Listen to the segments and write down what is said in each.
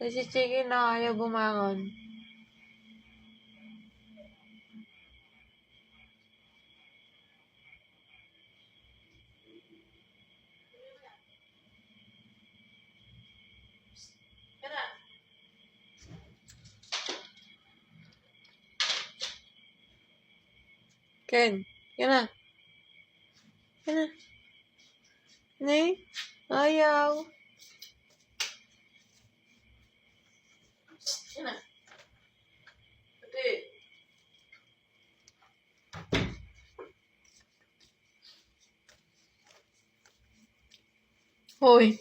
Si Chicken na ayaw bumangon. Ken, yan na. Yan na. Nay, ayaw. Yan na. Ate. Hoy.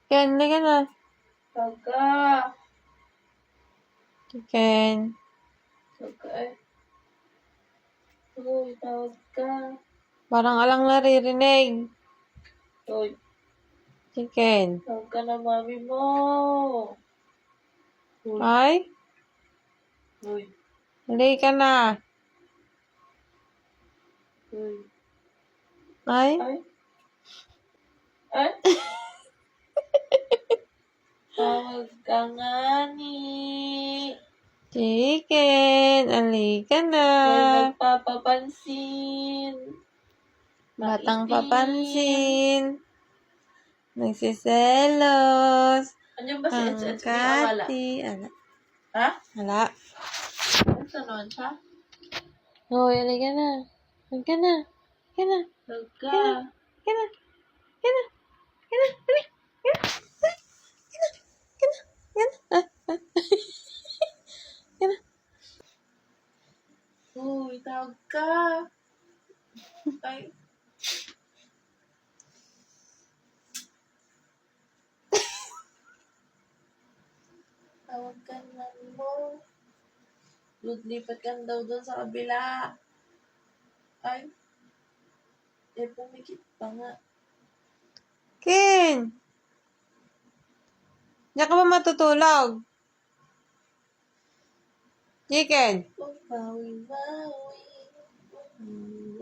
Ken, halika na. Taga. Ken. Taga eh. Uy, tawag ka. Parang alang naririnig. Uy, Chicken. tawag ka na mami mo. Uy, Ay, uy, halika na. uy. Ay, Ay? Ay? Tawag ka nga ni. Chicken, halika na. May nagpapapansin. Batang Maitim. papansin. Nagsiselos. Andiyan ba si Ang Etsy? Wala. kati. Ala. Ha? Ala. Saan naman siya? Hoy, halika na. Halika na. Halika na. Taga. Halika na. Halika na. Halika na. Halika na. Uy, tawag ka. Ay. Tawag ka na mo. Lipat ka daw doon sa kabila. Ay. Pumikit pa nga. Ken! Diyan ka ba matutulog? Chicken! Bawi-bawi.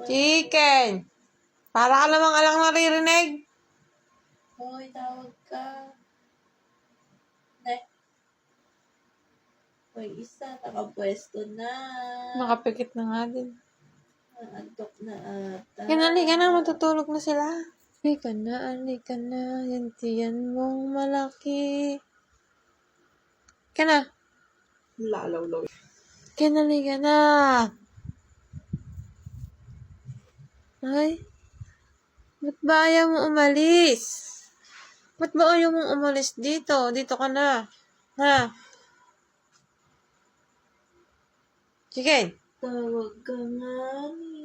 Chicken! Para ka namang alang naririnig. Hoy, tawag ka. Ne. Hoy, isa. Nakapwesto na. Nakapikit na nga din. Antok na ata. Yan, halika na. Matutulog na sila. Halika na, halika na. Yan tiyan mong malaki. Halika na. Lalaw-law. Halika na, halika na. Ay. Ba't ba ayaw mo umalis? Ba't ba ayaw mong umalis dito? Dito ka na. Ha? Chicken! Tawag ka nga ni.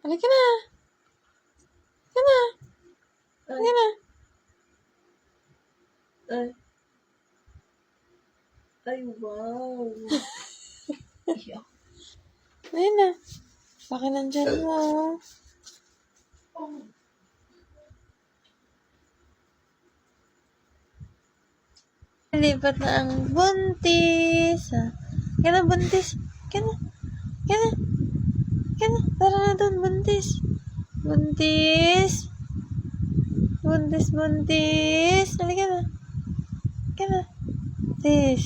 Halika na. Halika na. Halika na. Ay. Ay, wow. Iyak. Ayun na. Baka nandyan mo. Oh. Lipat na ang buntis. Kaya na, buntis. Kaya na. Kaya na. Kaya na. Tara na doon, buntis. Buntis. Buntis, buntis. Halika na. Kaya na. Buntis.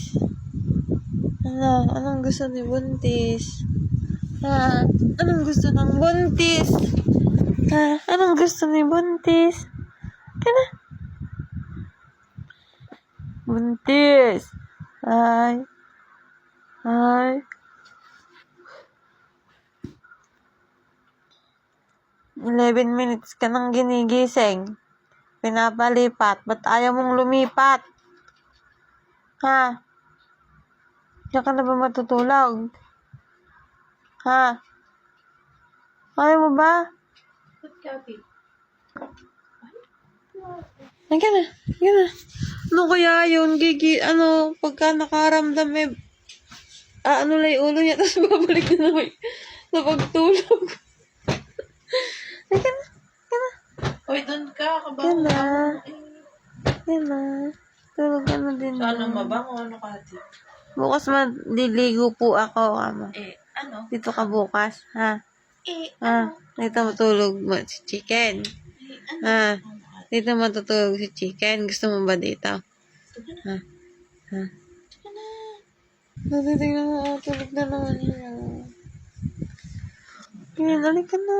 Ano? Anong gusto ni buntis? Ha? Anong gusto ng buntis? Ha? Anong gusto ni buntis? Kaya na. Buntis. Ay. Ay. 11 minutes ka nang ginigising. Pinapalipat. Ba't ayaw mong lumipat? Ha? Diyan ka na ba matutulog? Ha? Ayaw mo ba? Ba't Kati? Ay ka na. Ano kaya yun? Pagka nakaramdam ano lang yung ulo niya, tapos babalik na naman sa pagtulog. Ay ka na. Hoy, doon ka. Yan Kabango na. ako. Yan na. Tulog ka na din. Sana na. mabango, ano, Kati? Bukas maliligo po ako, ama. Ano? Dito ka bukas, ha? Ano? Dito matulog mo si Chicken. Ano? Ha? Dito matutulog si Chicken. Gusto mo ba dito? Ha? Ha? Natitignan mo, tulog na naman siya. Yan, alik ka na.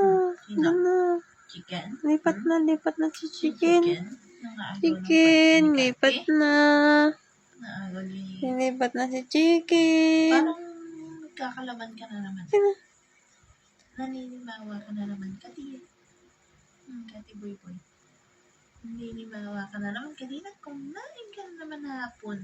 Yan na. Chicken? Lipat na si Chicken. Nangaagaw ng Chicken, pati ni lipat Kati. na. Naagaw ni... Lipat na si Chicken. Parang nagkakalaban ka na naman. Sino? Naninibawa ka na naman, Kati. Kati boy. Naninibawa ka na naman. Kanina kumain ka na naman hapon.